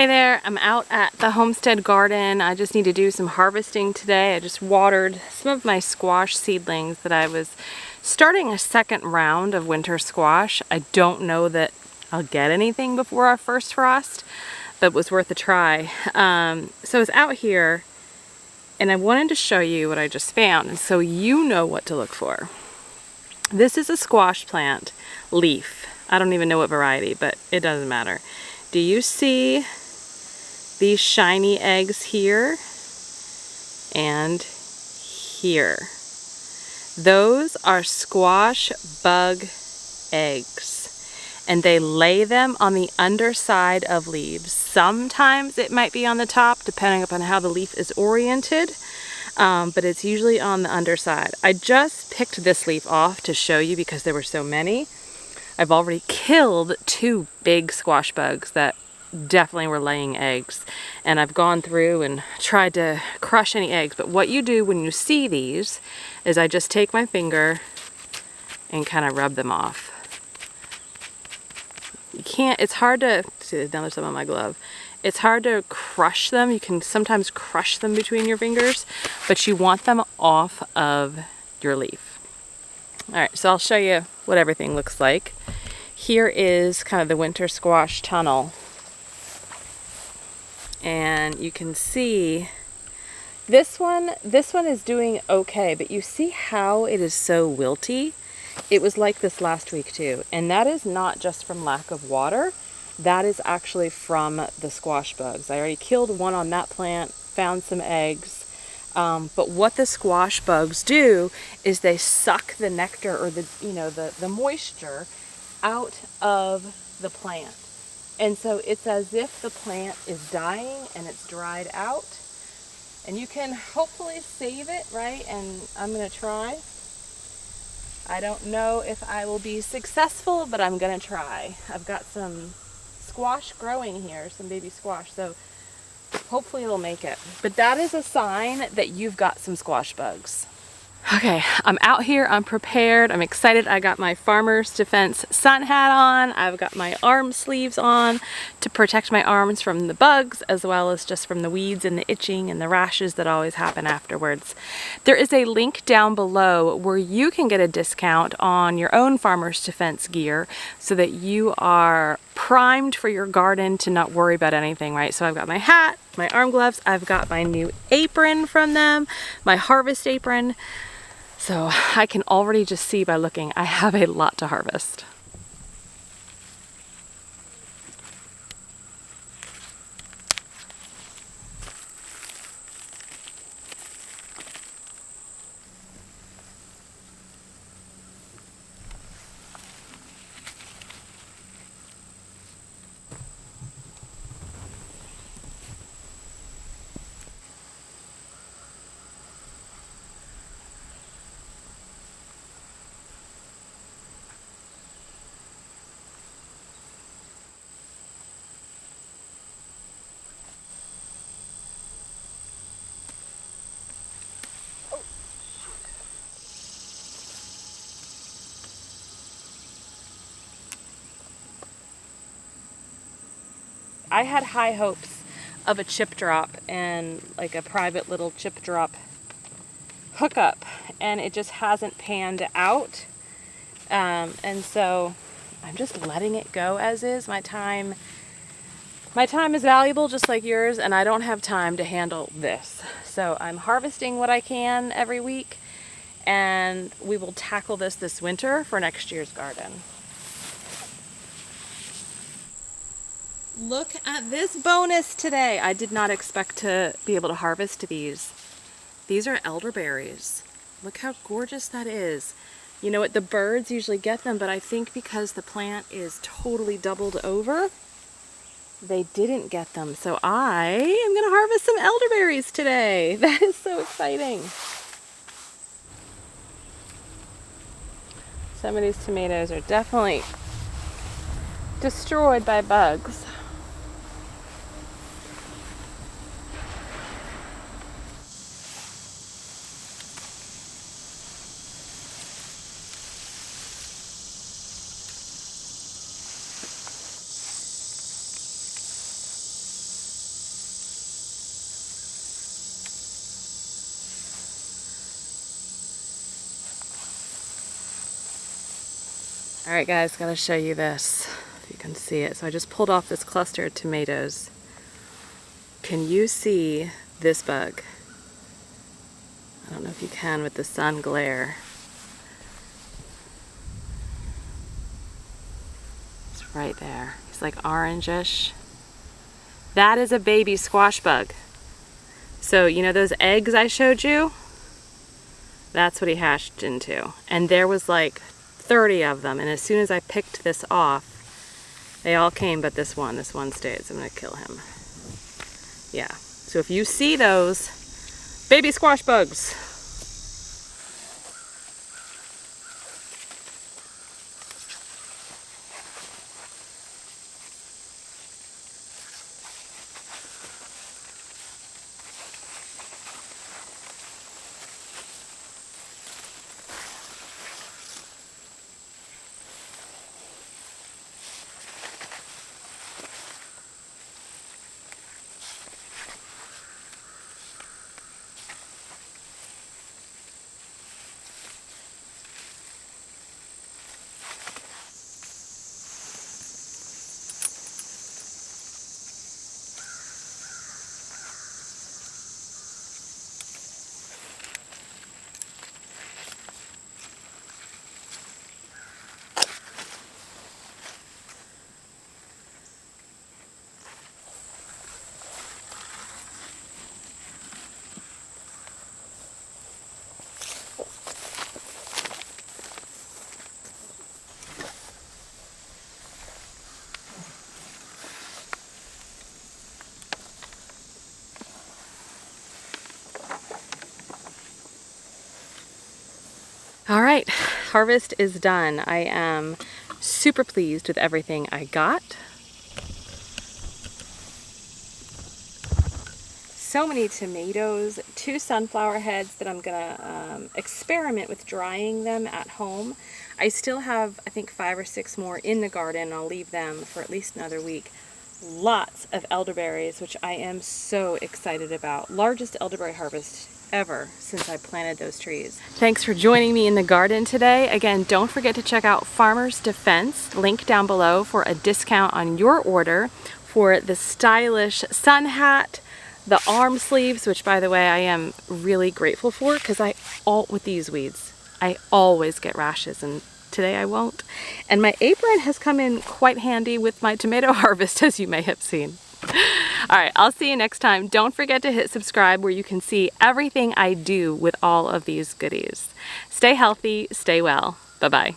Hey there, I'm out at the homestead garden. I just need to do some harvesting today. I just watered some of my squash seedlings that I was starting a second round of winter squash. I don't know that I'll get anything before our first frost, but it was worth a try. So I was out here and I wanted to show you what I just found, and so you know what to look for. This is a squash plant leaf. I don't even know what variety, but it doesn't matter. Do you see these shiny eggs here and here? Those are squash bug eggs, and they lay them on the underside of leaves. Sometimes it might be on the top, depending upon how the leaf is oriented, but it's usually on the underside. I just picked this leaf off to show you because there were so many. I've already killed 2 big squash bugs that definitely were laying eggs, and I've gone through and tried to crush any eggs. But what you do when you see these is I just take my finger and kind of rub them off. You can't, it's hard to see, now there's some on my glove. It's hard to crush them. You can sometimes crush them between your fingers, but you want them off of your leaf. All right, so I'll show you what everything looks like. Here is kind of the winter squash tunnel. And you can see this one is doing okay, but you see how it is so wilty? It was like this last week too. And that is not just from lack of water. That is actually from the squash bugs. I already killed one on that plant, found some eggs. But what the squash bugs do is they suck the nectar, or the moisture out of the plant. And so it's as if the plant is dying and it's dried out. And you can hopefully save it, right? And I'm gonna try. I don't know if I will be successful, but I'm gonna try. I've got some squash growing here, some baby squash, so hopefully it'll make it. But that is a sign that you've got some squash bugs. Okay, I'm out here, I'm prepared, I'm excited. I got my Farmer's Defense sun hat on, I've got my arm sleeves on to protect my arms from the bugs, as well as just from the weeds and the itching and the rashes that always happen afterwards. There is a link down below where you can get a discount on your own Farmer's Defense gear so that you are primed for your garden to not worry about anything, right? So I've got my hat, my arm gloves, I've got my new apron from them, my harvest apron. So I can already just see by looking, I have a lot to harvest. I had high hopes of a chip drop and like a private little chip drop hookup, and it just hasn't panned out. And so I'm just letting it go as is. My time is valuable just like yours, and I don't have time to handle this. So I'm harvesting what I can every week, and we will tackle this winter for next year's garden. Look at this bonus today. I did not expect to be able to harvest these. These are elderberries. Look how gorgeous that is. You know what, the birds usually get them, but I think because the plant is totally doubled over, they didn't get them. So I am gonna harvest some elderberries today. That is so exciting. Some of these tomatoes are definitely destroyed by bugs. All right, guys, gotta show you this, if you can see it. So I just pulled off this cluster of tomatoes. Can you see this bug? I don't know if you can with the sun glare. It's right there. He's like orangish. That is a baby squash bug. So, you know those eggs I showed you? That's what he hatched into. And there was like 30 of them. And as soon as I picked this off, they all came, but this one stayed. So I'm gonna kill him. Yeah. So if you see those baby squash bugs, all right, harvest is done. I am super pleased with everything I got. So many tomatoes, 2 sunflower heads that I'm gonna experiment with drying them at home. I still have, I think, 5 or 6 more in the garden. I'll leave them for at least another week. Lots of elderberries, which I am so excited about. Largest elderberry harvest ever since I planted those trees. Thanks for joining me in the garden today. Again, don't forget to check out Farmer's Defense, link down below for a discount on your order for the stylish sun hat, the arm sleeves, which by the way I am really grateful for, because with these weeds, I always get rashes, and today I won't. And my apron has come in quite handy with my tomato harvest, as you may have seen. All right, I'll see you next time. Don't forget to hit subscribe where you can see everything I do with all of these goodies. Stay healthy, stay well. Bye-bye.